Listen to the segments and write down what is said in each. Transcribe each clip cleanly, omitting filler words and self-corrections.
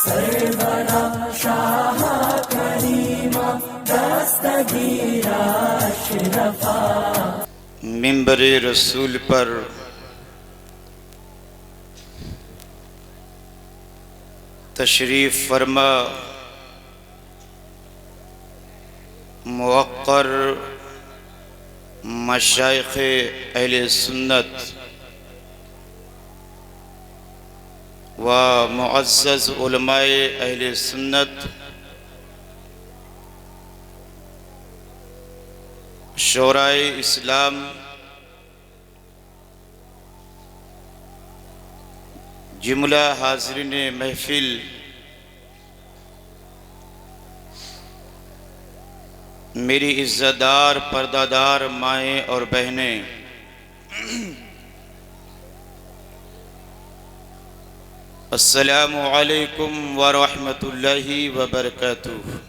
सरवरा शाह करीमा दस्तगीरा अशरफा। मिंबर रसूल पर तशरीफ़ फरमा मुवक्कर मशाइख़ अहले सुन्नत व मुअज़्ज़ज़ उलमाए अहले सुन्नत, शोराए इस्लाम, जुमला हाज़रीन महफिल, मेरी इज़्ज़तदार पर्दादार माएँ और बहनें, अस्सलामु अलैकुम व रहमतुल्लाहि व बरकातुहू।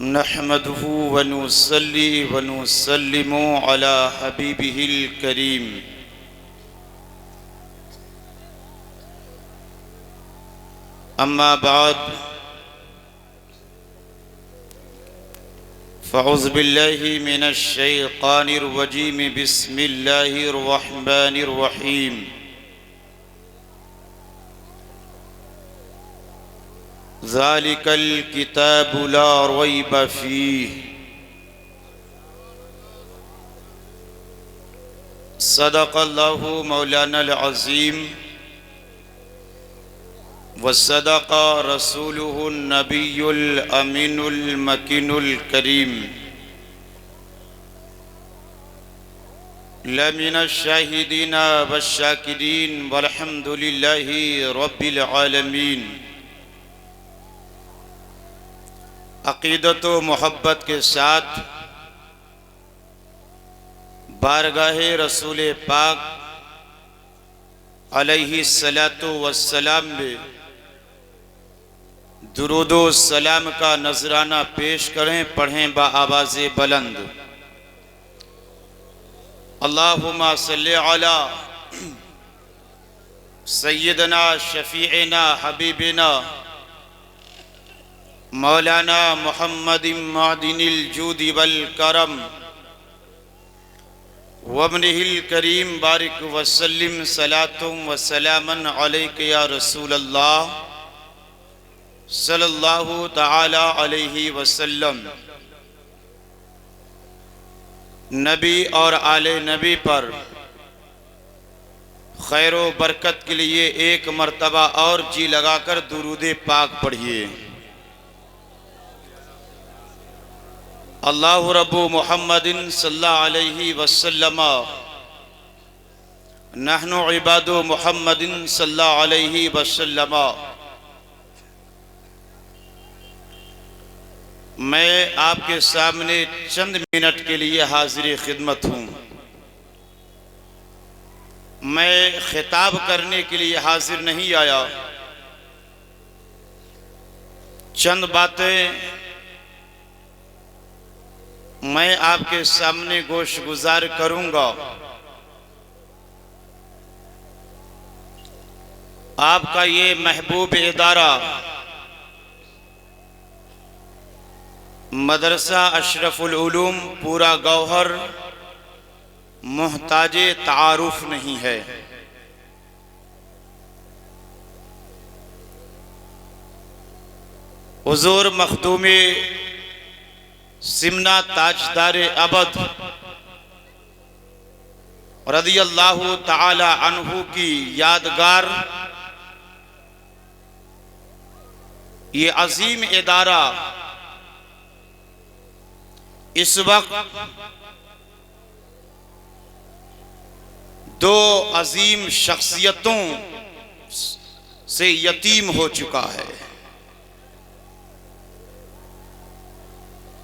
नहमदुहु व नुसल्ली व नुसल्लिमु अला हबीबिहिल करीम। अम्मा बाद फ़अऊज़ु बिल्लाहि मिनश शैतानिर रजीम। बिस्मिल्लाहिर रहमानिर रहीम। ज़ालिकल किताबु ला रैब फ़ीह। सदक़ल्लाहु मौलानल अज़ीम व सदक़ रसूलुहुन नबियुल अमीनुल मकीनुल करीम। लमिनश शाहिदीना वश्शाकिरीन वल्हम्दुलिल्लाहि रब्बिल आलमीन। अक़ीदत व मोहब्बत के साथ बारगाहे रसूल पाक अलैहि सलातो वस्सलाम में दुरूदो सलाम का नजराना पेश करें, पढ़ें बआवाज़े बुलंद। अल्लाहुम्मा सल्लि अला सय्यदना शफ़ीअना हबीबना मौलाना मुहम्मदिन मादिनिल जूदि वल करम वब्निहिल करीम। बारिक वसल्लिम सलातुम व सलामन अलैका या रसूल अल्लाह सल्लल्लाहु तआला अलैहि वसल्लम। नबी और आले नबी पर खैर व बरकत के लिए एक मर्तबा और जी लगाकर दुरूद पाक पढ़िए। अल्लाहु रब्बु मुहम्मदिन सल्लल्लाहु अलैहि वसल्लम नहनु इबादु मुहम्मदिन सल्लल्लाहु अलैहि वसल्लम। मैं आपके सामने चंद मिनट के लिए हाजिर खिदमत हूँ। मैं खिताब करने के लिए हाजिर नहीं आया। चंद बातें मैं आपके सामने गोश गुजार करूँगा। आपका ये महबूब इदारा मदरसा अशरफुल उलूम पूरा गौहर मोहताजे तारुफ नहीं है। हुजूर मखदूमे सिमना ताजदारे अबद रदियल्लाहु ताला अन्हु की यादगार ये अजीम इदारा इस वक्त दो अजीम शख्सियतों से यतीम हो चुका है।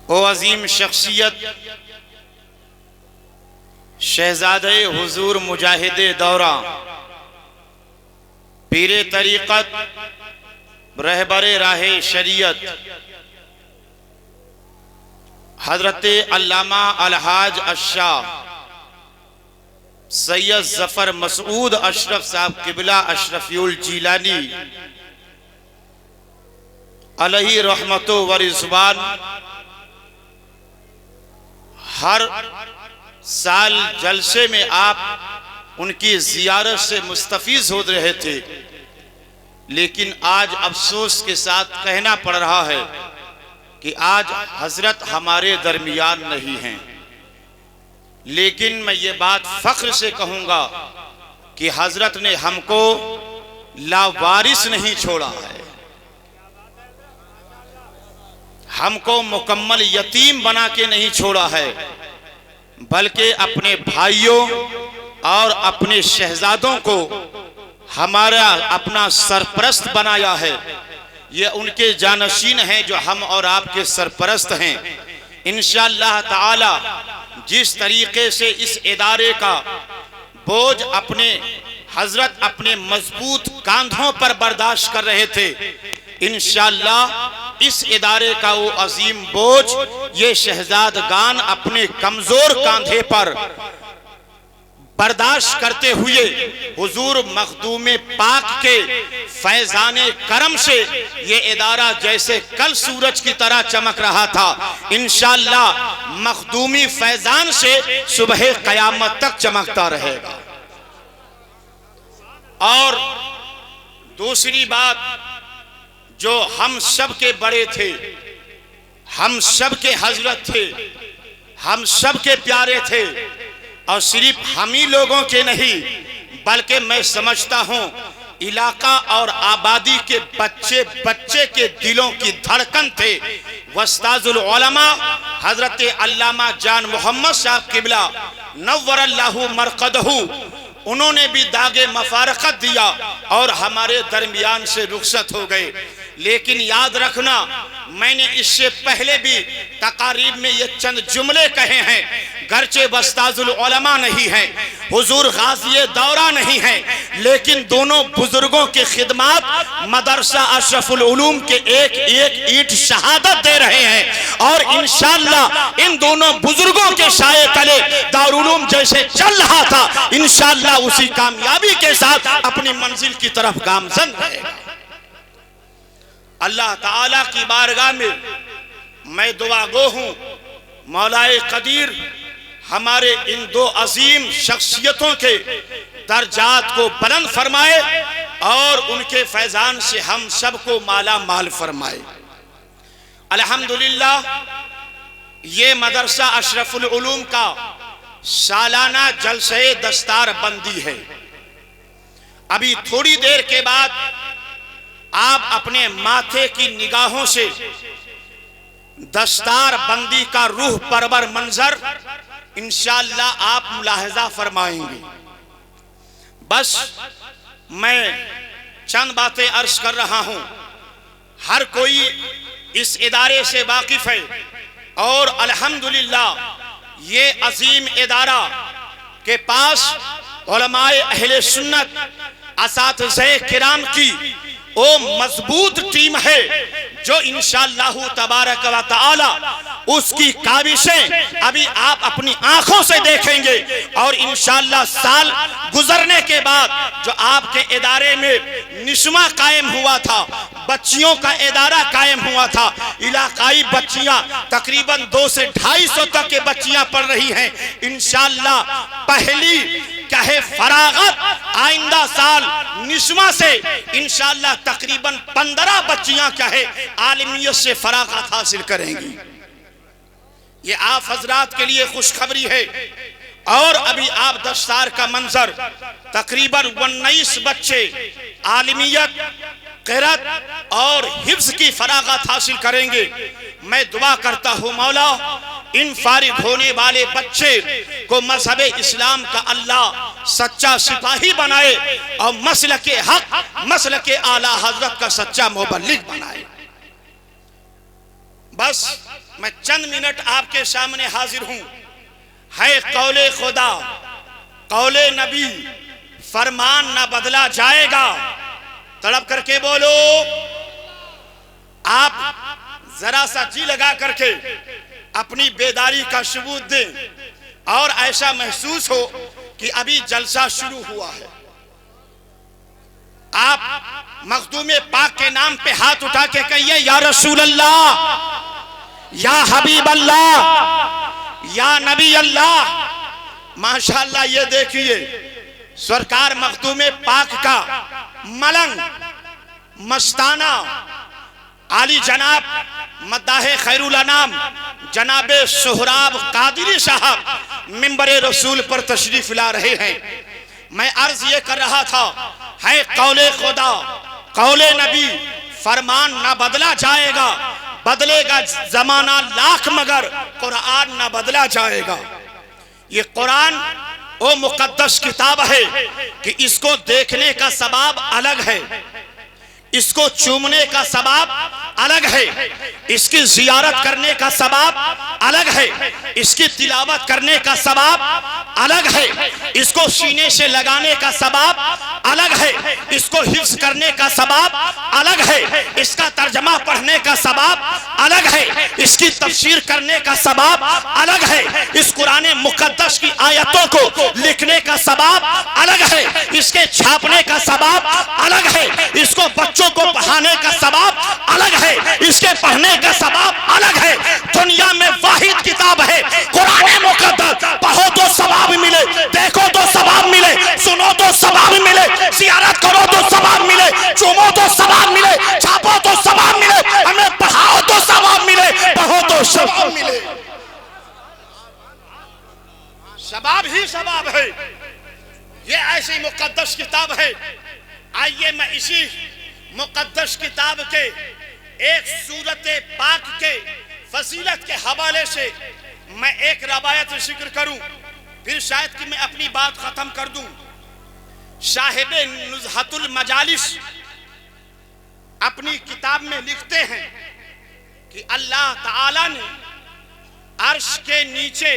वो अजीम शख्सियत शहजादे हुजूर मुजाहिदे दौरा पीरे तरीक़त रहबरे राहे शरीयत हजरत अल्लामा अलहाज अशाह सैयद जफर मसूद अशरफ साहब किबला अशरफियुल जीलानी अलैहि रहमतो व रिज़वान हर साल जलसे में आप उनकी जियारत से मुस्तफीज हो रहे थे, लेकिन आज अफसोस के साथ कहना पड़ रहा है कि आज हजरत हमारे दरमियान नहीं हैं। लेकिन मैं ये बात फख्र से कहूंगा कि हजरत ने हमको लावारिस नहीं छोड़ा है, हमको मुकम्मल यतीम बना के नहीं छोड़ा है, बल्कि अपने भाइयों और अपने शहजादों को हमारा अपना सरपरस्त बनाया है। ये उनके जानशीन हैं जो हम और आपके सरपरस्त हैं। इंशाअल्लाह ताला जिस तरीके से इस इदारे का बोझ अपने हजरत अपने मजबूत कांधों पर बर्दाश्त कर रहे थे, इंशाअल्लाह इस इदारे का वो अजीम बोझ ये शहजादगान अपने कमजोर कांधे पर बर्दाश्त करते हुए हुजूर मखदूम पाक के फैजाने करम से ये इदारा जैसे कल सूरज की तरह चमक रहा था, इंशाअल्लाह मखदूमी फैजान से सुबह कयामत तक चमकता रहेगा। और दूसरी बात, जो हम सब के बड़े थे, हम सब के हजरत थे, हम सब के प्यारे थे, और सिर्फ हम ही लोगों के नहीं बल्कि मैं समझता हूं इलाका और आबादी के बच्चे बच्चे के दिलों की धड़कन थे। वस्ताजुल उलमा हजरत अल्लामा जान मोहम्मद साहब किबला नव्वरल्लाहु मरकदहू, उन्होंने भी दागे मफारकत दिया और हमारे दरमियान से रुखसत हो गए। लेकिन याद रखना, मैंने इससे पहले भी तकारीब में ये चंद जुमले कहे हैं, गर्चे वस्ताजुल उलमा नहीं है, हुजूर गाज़ी दौरा नहीं है, लेकिन दोनों बुजुर्गों के खिदमात मदरसा अशरफुल उलूम के एक एक ईंट शहादत दे रहे हैं। और इंशाअल्लाह इन दोनों बुजुर्गों के साये तले दारुल उलूम जैसे चल रहा था, इंशाअल्लाह उसी कामयाबी के साथ अपनी मंजिल की तरफ गामजन रहेगा। अल्लाह ताला की बारगाह में मैं दुआ गो हूं, मौलाए कदीर हमारे इन दो अजीम शख्सियतों के दर्जात को बुलंद फरमाए और उनके फैजान से हम सबको माला माल फरमाए। अल्हम्दुलिल्लाह ये मदरसा अशरफुल उलूम का सालाना जलसे दस्तार बंदी है। अभी थोड़ी देर के बाद आप अपने माथे की निगाहों से दस्तार बंदी का रूह परवर मंजर इंशाअल्लाह आप मुलाहजा फरमाएंगे। बस मैं चंद बातें अर्ज कर रहा हूं, हर कोई इस इदारे से वाकिफ है और अल्हम्दुलिल्लाह ये अजीम इदारा के पास उलमाए अहले सुन्नत असातिज़े किराम की वो मजबूत टीम है जो इंशाअल्लाह तबारक व तआला उसकी काविशें अभी आप अपनी आंखों से देखेंगे। और इंशाअल्लाह साल गुजरने के बाद जो आपके इदारे में निस्मा कायम हुआ था, बच्चियों का इदारा कायम हुआ था, इलाकाई बच्चियां तकरीबन 200 से 250 तक के बच्चियां पढ़ रही हैं। इंशाअल्लाह पहली कहे फरागत आइंदा साल निस्मा से इंशाअल्लाह तकरीबन 15 बच्चियां कहे आलिमियत से फरागत हासिल करेंगी। ये आप हजरात के लिए खुशखबरी है। और अभी आप दस्तार का मंजर तकरीबन 19 बच्चे आलिमियत, क़िरात और हिफ्ज़ की फरागत हासिल करेंगे। मैं दुआ करता हूँ मौला इन फारिग होने वाले बच्चे को मज़हब इस्लाम का अल्लाह सच्चा सिपाही बनाए और मसलके हक, मसलके आला हजरत का सच्चा मुबल्लिग बनाए। बस मैं चंद मिनट आपके सामने हाजिर हूं। है कौले खुदा, कौले नबी, फरमान ना बदला जाएगा। तड़प करके बोलो। आप जरा सा जी लगा करके अपनी बेदारी का सबूत दें और ऐसा महसूस हो कि अभी जलसा शुरू हुआ है। आप मखदूम पाक के नाम पे हाथ उठा के कहिए, या रसूल अल्लाह, या हबीब अल्लाह, या नबी अल्लाह। माशाअल्लाह, ये देखिए सरकार मखदूम पाक का मलंग मस्ताना आली जनाब मद्दाहे खैरुल अनाम जनाबे सोहराब कादिरी साहब मिंबरे रसूल पर तशरीफ ला रहे हैं। मैं अर्ज ये कर रहा था, है कौले खुदा कौले नबी, फरमान ना बदला जाएगा, बदलेगा जमाना लाख मगर कुरान ना बदला जाएगा। ये कुरान वो मुकद्दस किताब है कि इसको देखने का सवाब अलग है, इसको चूमने का सवाब अलग है, इसकी जियारत करने का सवाब अलग है, इसकी तिलावत करने का सवाब अलग है, इसको सीने से लगाने का सवाब अलग है, इसको हिफ्ज करने का सवाब अलग है, इसका तर्जमा पढ़ने का सवाब अलग है, इसकी तफसीर करने का सवाब अलग है, इस कुरान मुकद्दस की आयतों को लिखने का सवाब अलग है, इसके छापने का सवाब अलग है, इसको बच्चों को पढ़ाने का सवाब अलग है, इसके पढ़ने का सवाब अलग है। दुनिया में वाहिद किताब है कुरान मुकद्दस, पढ़ो तो सवाब मिले, देखो तो सवाब मिले, सुनो तो सवाब मिले, जियारत करो तो सवाब मिले, चूमो तो सवाब मिले, छापो तो सवाब मिले, हमें पढ़ाओ तो सवाब मिले, पढ़ो तो सवाब मिले। सवाब ही सवाब है। ये ऐसी मुकद्दस किताब है। आइए मैं इसी मुकद्दस किताब के एक सूरत पाक के फजीलत के हवाले से मैं एक रवायत जिक्र करूं, फिर शायद कि मैं अपनी बात खत्म कर दूं। साहिब नुज़हतुल मजालिस अपनी किताब में लिखते हैं कि अल्लाह ताला ने अर्श के नीचे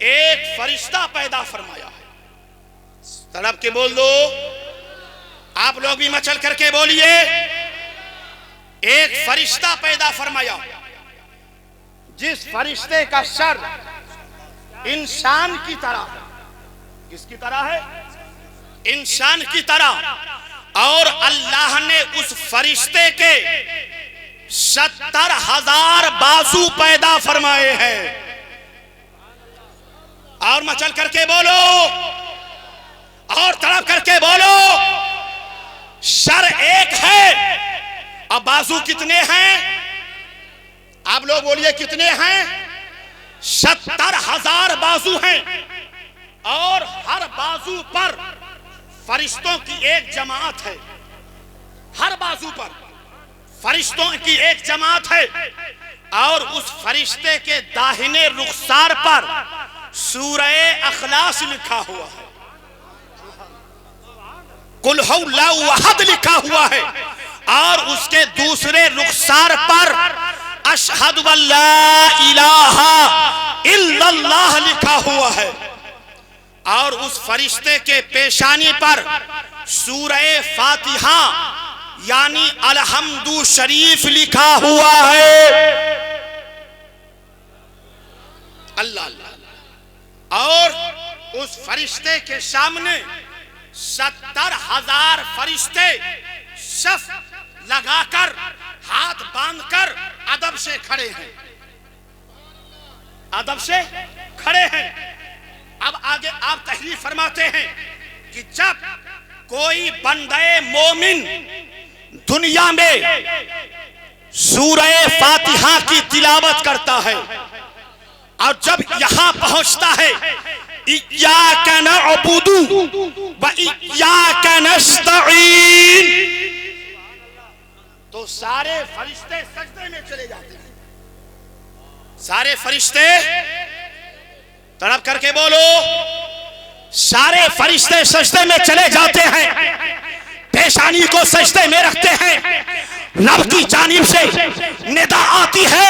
एक फरिश्ता पैदा फरमाया है। तड़प के बोल दो, आप लोग भी मचल करके बोलिए, एक फरिश्ता पैदा फरमाया, जिस फरिश्ते का सर इंसान की तरह, किसकी तरह है? इंसान की तरह। और अल्लाह ने उस फरिश्ते के 70,000 बाजू पैदा फरमाए हैं। और मचल करके बोलो, और तड़प करके बोलो, सर एक है और बाजू कितने हैं? आप लोग बोलिए कितने हैं? 70,000 बाजू हैं और हर बाजू पर फरिश्तों की एक जमात है। हर बाजू पर फरिश्तों की एक जमात है और उस फरिश्ते के दाहिने रुखसार पर सूरह अखलास लिखा हुआ है, कुल हुवल्लाहु अहद लिखा हुआ है, और उसके दूसरे रुखसार पर अशहदु अल्ला इलाहा इल्लल्लाह लिखा हुआ है, और उस फरिश्ते के पेशानी पर सूरह फातिहा यानी अलहम्दु शरीफ लिखा हुआ है। अल्लाह अल्लाह। और उस फरिश्ते के सामने 70,000 फरिश्ते सफ लगाकर हाथ बांधकर अदब से खड़े हैं, अदब से खड़े हैं। अब आगे आप तहरीर फरमाते हैं कि जब कोई बंदे मोमिन दुनिया में सूरह फातिहा की तिलावत करता है और जब यहां पहुंचता है इय्याका नअबुदु व इय्याका नस्तईन, तो सारे फरिश्ते सजदे में चले जाते हैं। सारे फरिश्ते, तड़प करके बोलो, सारे फरिश्ते सजदे में चले जाते हैं, पेशानी को सजदे में रखते हैं। रब की जानिब से निदा आती है,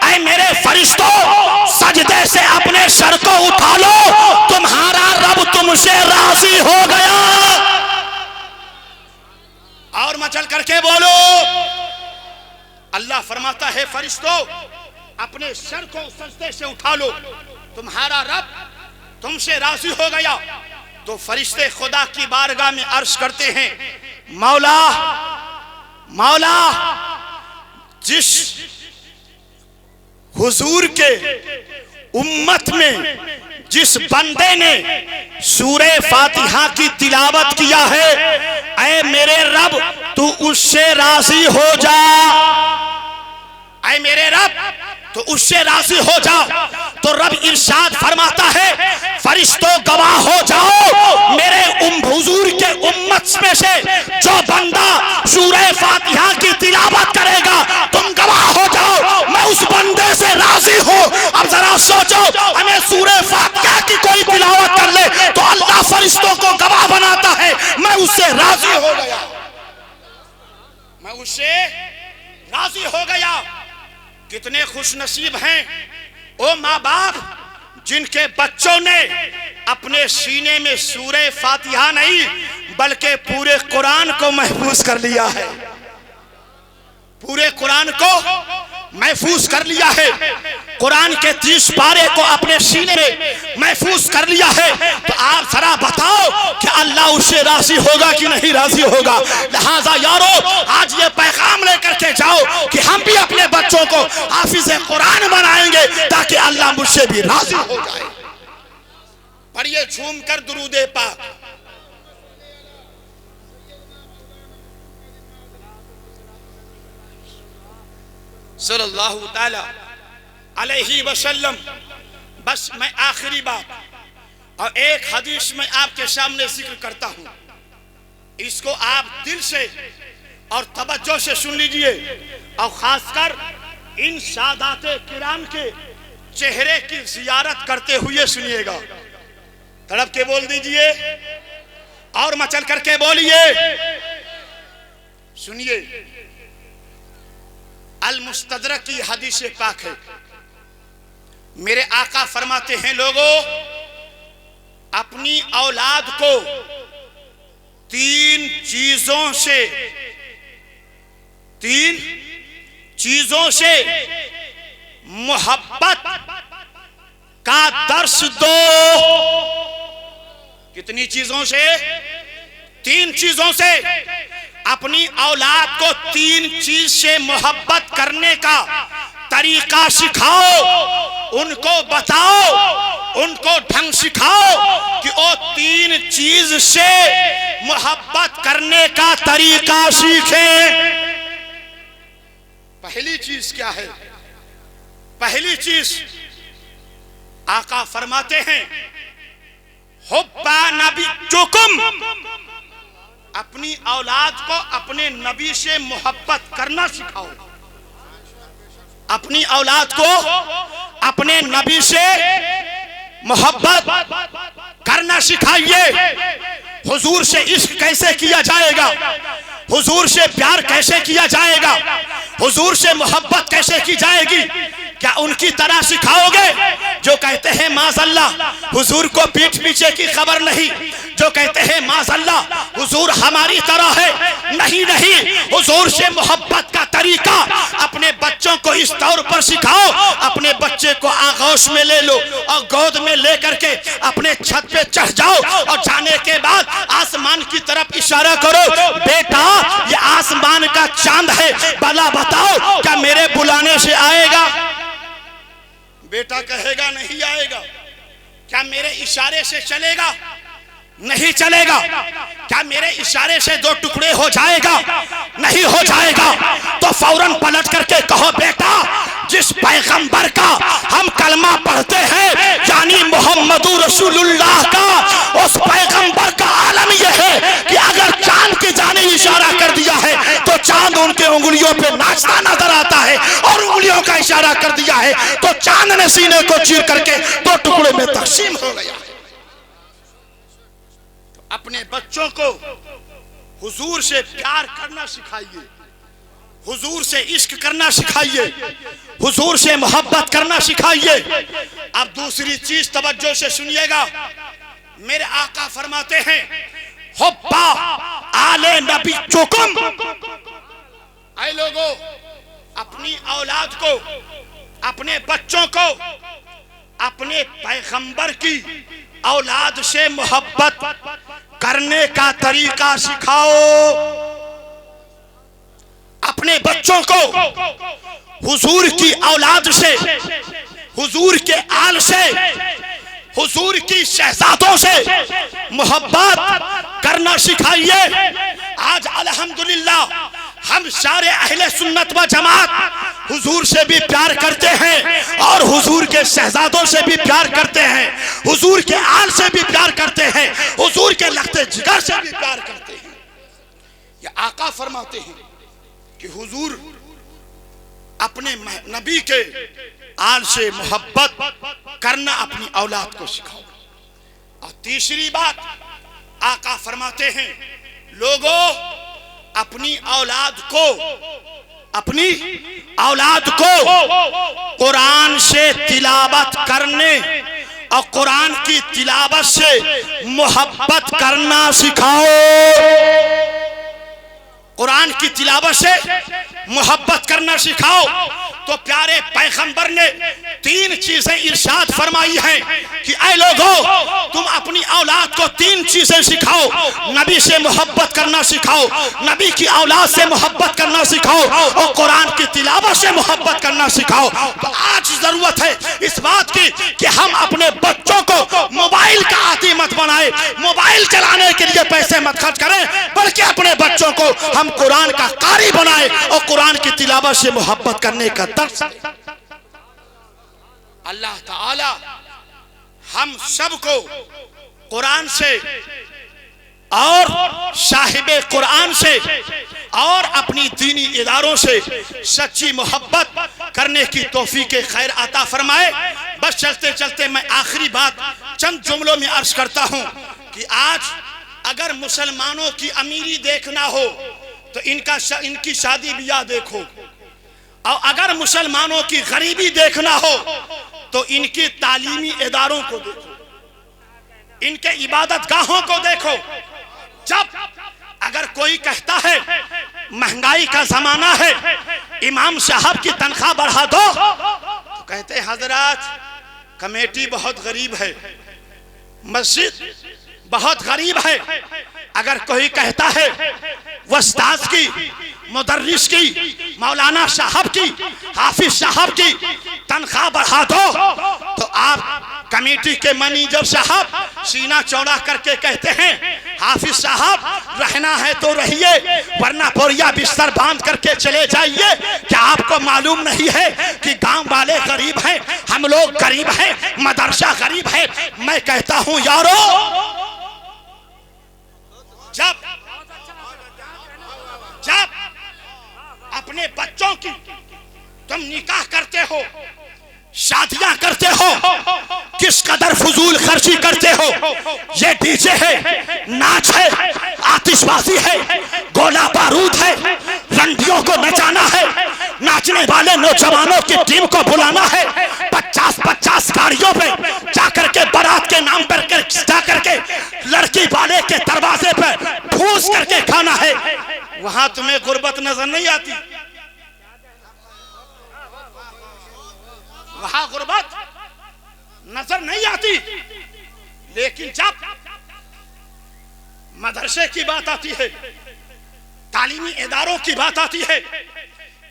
ऐ मेरे फरिश्तों सजदे से अपने सर को उठा लो, तुम्हारा रब तुमसे राजी हो गया। और मचल करके बोलो, अल्लाह फरमाता है फरिश्तों अपने सर को सजदे से उठा लो, तुम्हारा रब तुमसे राजी हो गया। तो फरिश्ते खुदा की बारगाह में अर्ज करते हैं, मौला मौला, जिस हुजूर के उम्मत में जिस बंदे ने सूरे फातिहा की तिलावत किया है, ऐ मेरे रब तू उससे राजी हो जा, ऐ मेरे रब तो उससे राजी हो जाओ। तो रब इरशाद फरमाता है, फरिश्तों गवाह हो जाओ, मेरे हुजूर के उम्मत में से जो बंदा सूरे फातिहा की तिलावत करेगा, तुम गवाह हो जाओ, मैं उस बंदे से राजी हूं। अब जरा सोचो, हमें सूरे फातिहा की कोई तिलावत कर ले तो अल्लाह फरिश्तों को गवाह बनाता है, मैं उससे राजी हो गया, मैं उससे राजी हो गया। कितने खुश नसीब हैं ओ माँ बाप जिनके बच्चों ने अपने सीने में सूरे फातिहा नहीं बल्कि पूरे कुरान को महफूज कर लिया है, पूरे कुरान को महफूज कर लिया है, कुरान के 30 पारे को अपने सीने में महफूज कर लिया है। तो आप जरा बताओ कि अल्लाह उससे राजी होगा कि नहीं राजी होगा। लिहाजा यारो, आज ये पैगाम लेकर के जाओ कि हम भी अपने बच्चों को हाफिज कुरान बनाएंगे ताकि अल्लाह मुझसे भी राजी हो जाए। पढ़िए झूम कर दुरूद पाक। सल्लल्लाहु ताला अलैहि वसल्लम। बस मैं आखिरी बात और एक हदीस में आपके सामने जिक्र करता हूं, इसको आप दिल से और तवज्जो से सुन लीजिए और खासकर इन सादाते किराम के चेहरे की जियारत करते हुए सुनिएगा। तड़प के बोल दीजिए और मचल करके बोलिए, सुनिए। अल मुस्तदरक की हदीस पाक है, मेरे आका फरमाते हैं, लोगों अपनी औलाद को 3 चीजों से मोहब्बत का दर्स दो। कितनी चीजों से? 3 चीजों से। अपनी औलाद को 3 चीज से मोहब्बत करने का तरीका सिखाओ, उनको बताओ, उनको ढंग सिखाओ कि वो 3 चीज से मोहब्बत करने का तरीका सीखें। पहली चीज क्या है? पहली चीज आका फरमाते हैं, हुब्बा नबीयुकुम, अपनी औलाद को अपने नबी से मोहब्बत करना सिखाओ। अपनी औलाद को अपने नबी से मोहब्बत करना सिखाइए। हुजूर से इश्क कैसे किया जाएगा, हुजूर से प्यार कैसे किया जाएगा, हुजूर से मोहब्बत कैसे की जाएगी, क्या उनकी तरह सिखाओगे जो कहते हैं माज़अल्लाह हुजूर को पीठ पीछे की खबर नहीं, जो कहते हैं माज़अल्लाह हुजूर हमारी तरह है? नहीं नहीं, हुजूर से मोहब्बत का तरीका अपने बच्चों को इस तौर पर सिखाओ। अपने बच्चे को आगोश में ले लो और गोद में लेकर के अपने छत पे चढ़ जाओ और जाने के बाद आसमान की तरफ इशारा करो, बेटा ये आसमान का चांद है, भला बताओ क्या मेरे बुलाने से आएगा? बेटा कहेगा नहीं आएगा। क्या मेरे इशारे से चलेगा? नहीं चलेगा। क्या मेरे इशारे से 2 टुकड़े हो जाएगा? नहीं हो जाएगा। तो फौरन पलट करके कहो, बेटा जिस पैगंबर का हम कलमा पढ़ते हैं यानी मोहम्मदुर रसूलुल्लाह का, उस पैगंबर का आलम यह है कि अगर चांद की जाने इशारा कर दिया है तो चांद उनके उंगलियों पे नाचता नजर आता है, और उंगलियों का इशारा कर दिया है तो चांद ने सीने को चीर करके 2 टुकड़े में तकसीम हो गया। अपने बच्चों को हुजूर से प्यार करना सिखाइए, हुजूर से इश्क करना सिखाइए, हुजूर से मोहब्बत करना सिखाइए। अब दूसरी चीज तवज्जो से सुनिएगा, मेरे आका फरमाते हैं, हुब्बा आले नबीयुकुम, ऐ लोगों अपनी औलाद को अपने बच्चों को अपने पैगंबर की औलाद से मोहब्बत करने का तरीका सिखाओ। अपने बच्चों को हुजूर की औलाद से, हुजूर के आल से, हुजूर की शहजादों से मोहब्बत करना सिखाइए। आज अल्हम्दुलिल्लाह हम सारे अहले सुन्नत व जमात हुजूर से भी प्यार करते हैं और हुजूर के शहजादों से भी प्यार करते हैं, हुजूर के आल से भी प्यार करते हैं, हुजूर के लख्ते जिगर से भी प्यार करते हैं। ये आका फरमाते हैं कि हुजूर अपने नबी के आल से मोहब्बत करना अपनी औलाद को सिखाओ। और तीसरी बात आका फरमाते हैं, लोगों अपनी औलाद को कुरान से तिलावत करने और कुरान की तिलावत से मोहब्बत करना सिखाओ। कुरान की तिलावत से मोहब्बत करना सिखाओ। तो प्यारे पैगंबर ने 3 चीजें इरशाद फरमाई हैं कि ऐ लोगों, तुम अपनी औलाद को 3 चीजें सिखाओ। नबी से मोहब्बत करना सिखाओ, नबी की औलाद से मोहब्बत करना सिखाओ और कुरान की तिलावत से मोहब्बत करना सिखाओ। तो आज जरूरत है इस बात की कि हम अपने बच्चों को मोबाइल का आदी मत बनाए, मोबाइल चलाने के लिए पैसे मत खर्च करें, बल्कि अपने बच्चों को हम कुरान का कारी बनाए और कुरान की तिलावत से मोहब्बत करने का दर्स। अल्लाह ताला हम सबको कुरान से और साहिबे कुरान से और अपनी दीनी इदारों से सच्ची मोहब्बत करने की तौफीक खैर अता फरमाए। बस चलते चलते मैं आखिरी बात चंद जुमलों में अर्ज करता हूं कि आज अगर मुसलमानों की अमीरी देखना हो तो इनकी शादी ब्याह देखो, और अगर मुसलमानों की गरीबी देखना हो तो इनकी तालीमी इदारों को देखो, इनके इबादत गाहों को देखो। जब अगर कोई कहता है महंगाई का जमाना है, इमाम साहब की तनख्वाह बढ़ा दो, तो कहते हैं हजरत कमेटी बहुत गरीब है, मस्जिद बहुत गरीब है। अगर कोई कहता है उस्ताद की, मुदर्रिस की, मौलाना साहब की, हाफिज साहब की तनख्वाह बढ़ा दो, तो आप कमेटी के मैनेजर साहब सीना चौड़ा करके कहते हैं हाफिज साहब रहना है तो रहिए, वरना बोरिया बिस्तर बांध करके चले जाइए। क्या आपको मालूम नहीं है कि गांव वाले गरीब हैं, हम लोग गरीब हैं, मदरसा गरीब है। मैं कहता हूं यारो, जब अपने बच्चों की तुम निकाह करते हो, शादियां करते हो, किस कदर फजूल खर्ची करते हो। ये डीजे है, नाच है, आतिशबाजी है, गोला बारूद है, रंडियों को नचाना है, नाचने वाले नौजवानों की टीम को बुलाना है, 50-50 गाड़ियों पे जाकर के बारात के नाम पर जाकर के लड़की वाले के दरवाजे पे ठूस करके खाना है। वहां तुम्हें गुर्बत नजर नहीं आती, वहां गुर्बत नजर नहीं आती। लेकिन जब मदरसे की बात आती है, तालीमी इदारों की बात आती है,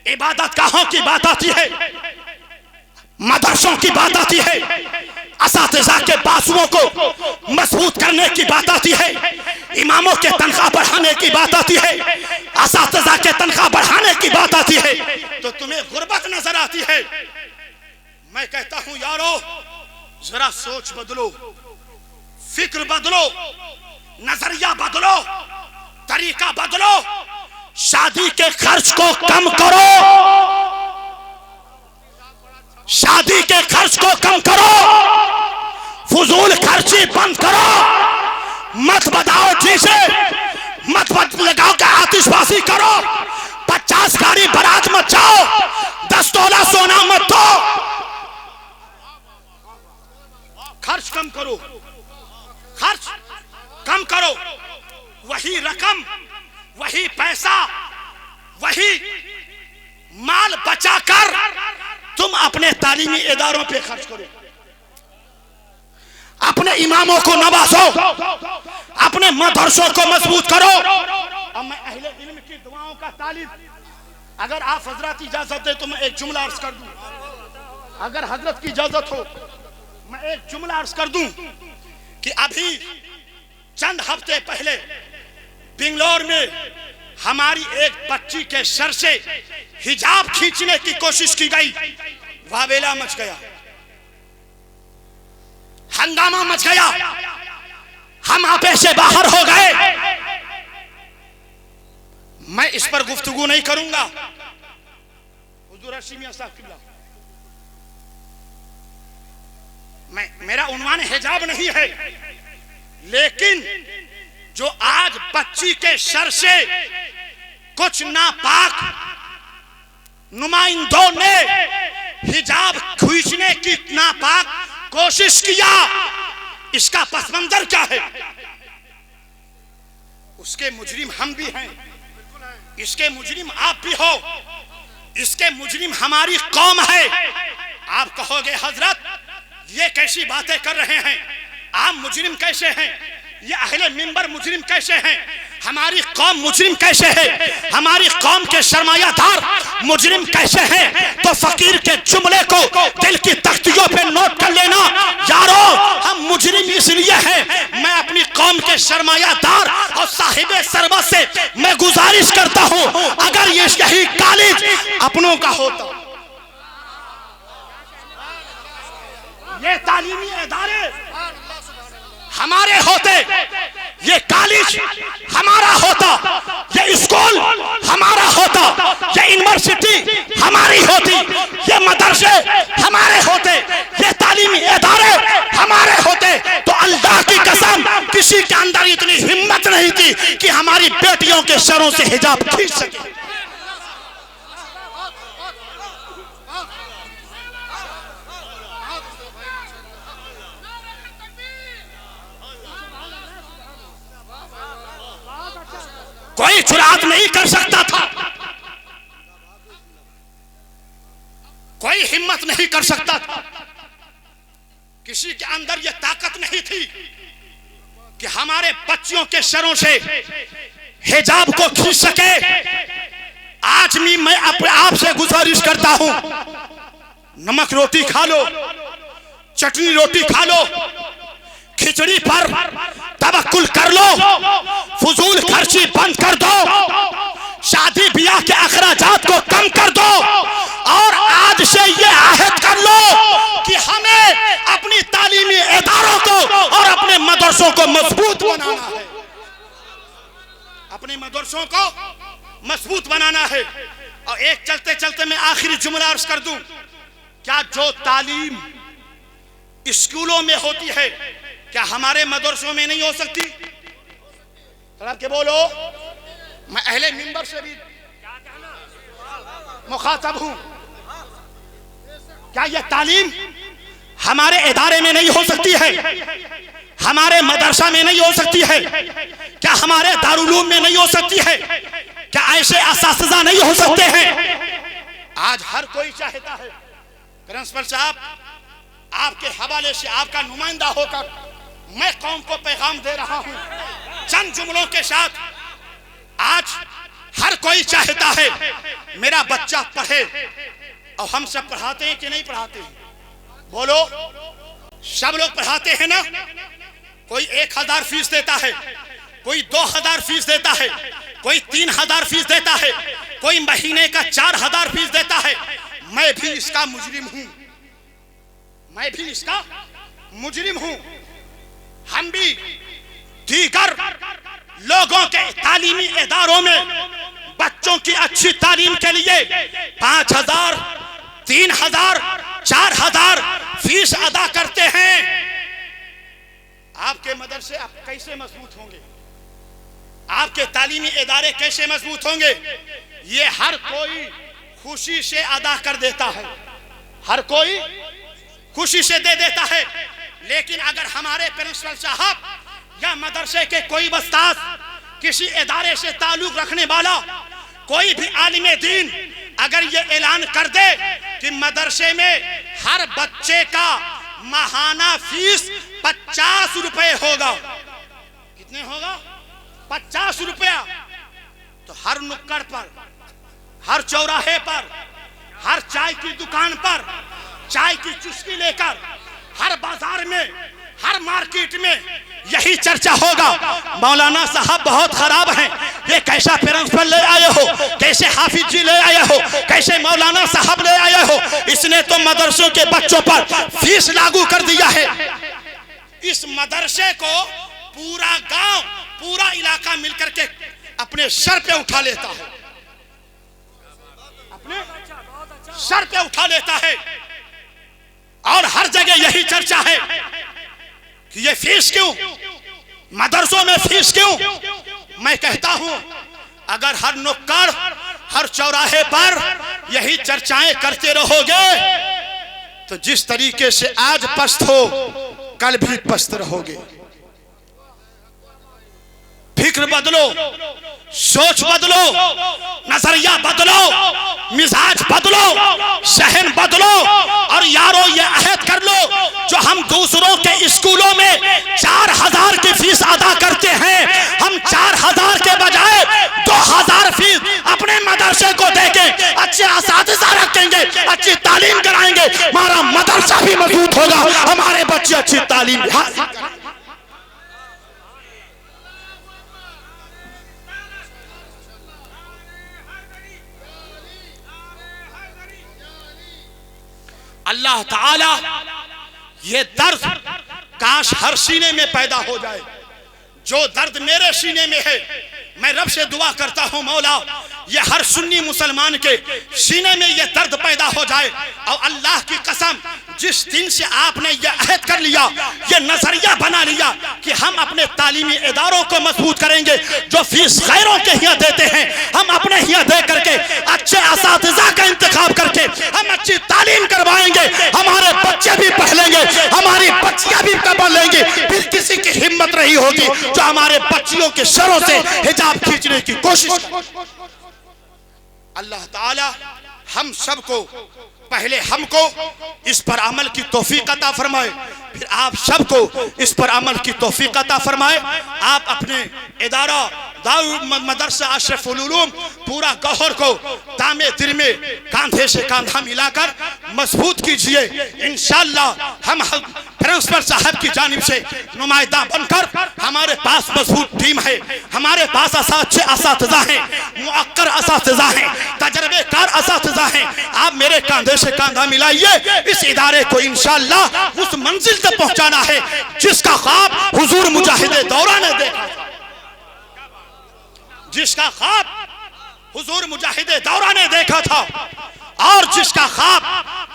इबादत गाहों की बात आती है, मदरसों की बात आती है, असातिज़ा के बाजुओं को मजबूत करने की बात आती है, इमामों के तनख्वाह बढ़ाने की बात आती है, असातिज़ा के तनख्वाह बढ़ाने की बात आती है, तो तुम्हें गुर्बत नजर आती है। मैं कहता हूं यारो, जरा सोच बदलो, फिक्र बदलो, नजरिया बदलो, तरीका बदलो, शादी के खर्च को कम करो, शादी के खर्च को कम करो, फजूल खर्ची बंद करो, मत बताओ चीजें, मत लगाओ कि आतिशबाजी करो, 50 गाड़ी बारात मत जाओ, 10 तोला सोना मत दो, खर्च कम करो, खर्च कम करो। वही रकम, वही पैसा, वही माल बचाकर तुम अपने तालीमी इदारों पे खर्च करो, अपने इमामों को नवाजो, अपने मदरसों को मजबूत करो। अब मैं अहले इल्म की दुआओं का तालिब, अगर आप हजरत इजाजत दे तो मैं एक जुमला अर्ज कर दूं। अगर हजरत की इजाजत हो मैं एक जुमला अर्ज कर दूं कि अभी चंद हफ्ते पहले बेंगलोर में हमारी एक बच्ची के सर से हिजाब खींचने की कोशिश की गई, वावेला मच गया, हंगामा मच गया, हम आपे से बाहर हो गए। मैं इस पर गुफ्तगू नहीं करूंगा। हुजूर हशीमिया साहब किबला, मेरा उन्वान हिजाब नहीं है, लेकिन जो आज बच्ची के सर से कुछ नापाक नुमाइंदों ने हिजाब खींचने की नापाक कोशिश किया, इसका पस मंजर क्या है? उसके मुजरिम हम भी हैं, इसके मुजरिम आप भी हो, इसके मुजरिम हमारी कौम है। आप कहोगे हजरत ये कैसी बातें कर रहे हैं, आप मुजरिम कैसे हैं, ये अहले मिंबर मुजरिम कैसे हैं, हमारी कौम मुजरिम कैसे है, हमारी कौम के सरमायादार मुजरिम कैसे हैं? तो फकीर के जुमले को दिल की तख्तियों पे नोट कर लेना यारो, हम मुजरिम इसलिए हैं। मैं अपनी कौम के सरमायादार और साहिबे सरबत से मैं गुजारिश करता हूं, अगर ये यही कॉलेज अपनों का होता, ये तालीमी इदारे हमारे होते, ये कॉलेज हमारा होता, ये स्कूल हमारा होता, ये यूनिवर्सिटी हमारी होती, ये मदरसे हमारे होते, ये तालीमी इदारे हमारे होते, तो अल्लाह की कसम किसी के अंदर इतनी हिम्मत नहीं थी कि हमारी बेटियों के सरों से हिजाब खींच सके। कोई जुरात नहीं कर सकता था, कोई हिम्मत नहीं कर सकता था, किसी के अंदर यह ताकत नहीं थी कि हमारे बच्चियों के सरों से हिजाब को खींच सके। आज भी मैं अपने आप से गुजारिश करता हूं, नमक रोटी खा लो, चटनी रोटी खा लो, खिचड़ी पर तवक्कुल कर लो, फजूल खर्ची बंद कर दो, शादी ब्याह के अखराजात को कम कर दो, और आज से ये आहद कर लो कि हमें अपनी तालीमी इदारों को और अपने मदरसों को मजबूत बनाना है, अपने मदरसों को मजबूत बनाना है। और एक चलते चलते मैं आखिरी जुमला अर्ज कर दूं, क्या जो तालीम स्कूलों में होती है क्या हमारे मदरसों में नहीं हो सकती? तरफ के बोलो, मैं अहले मिंबर से भी मुखातब हूं, क्या यह तालीम हमारे इदारे में नहीं हो सकती है, हमारे मदरसा में नहीं हो सकती है, क्या हमारे दारुलूम में नहीं हो सकती है, क्या ऐसे असातिज़ा नहीं हो सकते हैं? आज हर कोई चाहता है प्रिंसिपल साहब आपके हवाले से, आपका नुमाइंदा होकर मैं कौम को पैगाम दे रहा हूं चंद जुमलों के साथ। आज हर कोई चाहता है मेरा बच्चा पढ़े, और हम सब पढ़ाते हैं कि नहीं पढ़ाते हैं? बोलो, सब लोग पढ़ाते हैं ना? कोई 1000 फीस देता है, कोई 2000 फीस देता है, कोई 3000 फीस देता है, कोई महीने का 4000 फीस देता है। मैं भी इसका मुजरिम हूं, मैं भी इसका मुजरिम हूं। हम भी दीगर लोगों के तालीमी इदारों में बच्चों की अच्छी तालीम के लिए 5000, 3000, 4000 फीस अदा करते हैं। आपके मदरसे आप कैसे मजबूत होंगे? आपके तालीमी इदारे कैसे मजबूत होंगे? ये हर कोई खुशी से अदा कर देता है, हर कोई खुशी से दे देता है। लेकिन अगर हमारे प्रिंसिपल साहब या मदरसे के कोई उस्ताद, किसी इदारे से ताल्लुक रखने वाला कोई भी आलिम दीन अगर ये ऐलान कर दे कि मदरसे में हर बच्चे का माहाना फीस 50 रुपए होगा। कितने होगा? 50 रुपया। तो हर नुक्कड़ पर, हर चौराहे पर, हर चाय की दुकान पर चाय की चुस्की लेकर, हर बाजार में, हर मार्केट में यही चर्चा होगा। मौलाना साहब बहुत खराब हैं, ये कैसा प्रिंसिपल ले आए हो, कैसे हाफिज जी ले आए हो, कैसे मौलाना साहब ले आए हो। इसने तो मदरसों के बच्चों पर फीस लागू कर दिया है। इस मदरसे को पूरा गांव, पूरा इलाका मिलकर के अपने सर पे उठा लेता है, अपने सर पे उठा लेता है। और हर जगह यही चर्चा है कि ये फीस क्यों, मदरसों में फीस क्यों। मैं कहता हूं अगर हर नुक्कड़, हर चौराहे पर यही चर्चाएं करते रहोगे तो जिस तरीके से आज पस्त हो कल भी पस्त रहोगे। फिक्र बदलो, सोच बदलो, नजरिया बदलो, मिजाज बदलो, सहन बदलो। और यारो ये अहद कर लो, जो हम दूसरों के स्कूलों में 4000 की फीस अदा करते हैं, हम 4000 के बजाय 2000 फीस अपने मदरसे को देंगे, अच्छे असातिज़ा रखेंगे, अच्छी तालीम कराएंगे, हमारा मदरसा भी मजबूत होगा, हमारे बच्चे अच्छी तालीम हासिल करेंगे। अल्लाह ताला ये दर्द काश हर सीने में पैदा हो जाए। जो दर्द मेरे सीने में है, मैं रब से दुआ करता हूं मौला ये हर सुन्नी मुसलमान के सीने में ये दर्द पैदा हो जाए। और अल्लाह की कसम, जिस दिन से आपने ये अहद कर लिया, ये नजरिया बना लिया कि हम अपने तालीमी इदारों को मजबूत करेंगे, जो फीस गैरों के यहाँ देते हैं हम अपने यहाँ दे करके अच्छे असातिज़ा का इंतखाब करके हम अच्छी तालीम करवाएंगे, हमारे बच्चे भी पढ़ लेंगे, हमारी बच्चियां भी पढ़ लेंगी। फिर किसी की हिम्मत नहीं होगी जो हमारे बच्चियों के सरों से हिजाब खींचने की कोशिश। अल्लाह ताला हम सबको, पहले हमको इस पर अमल की तौफीक अता फरमाए, फिर आप सबको इस पर अमल की तौफीक अता फरमाए। आप अपने इदारा दारुल मदरसा अशरफुल उलूम पूरा गौहर को दामे दिल में कांधे से कांधा मिलाकर मजबूत कीजिए। इंशाअल्लाह हम प्रिंसिपल साहब की जानिब से नुमाइंदा बनकर, हमारे पास मजबूत टीम है, हमारे पास अच्छे असातिज़ा हैं, मुअक्कर असातिज़ा हैं, तजर्बेकार असातिज़ा हैं। आप मेरे कांधे से कांधा मिलाइए, इस इदारे को इंशाअल्लाह उस मंजिल तक पहुंचाना है जिसका ख्वाब हुजूर मुजाहिद दौरा ने देखा था, जिसका ख्वाब हुजूर मुजाहिद दौरा ने देखा था, और जिसका ख्वाब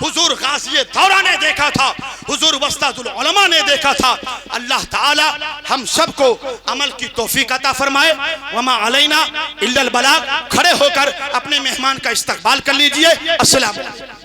हुजूर गाज़ी दौरा ने देखा था, हुजूर वस्तादुल उलमा ने देखा था। अल्लाह ताला हम सबको अमल की तौफीक अता फरमाए। वमा अलैना इल्लल बलाग। खड़े होकर अपने मेहमान का इस्तकबाल कर लीजिए। अस्सलाम वालेकुम।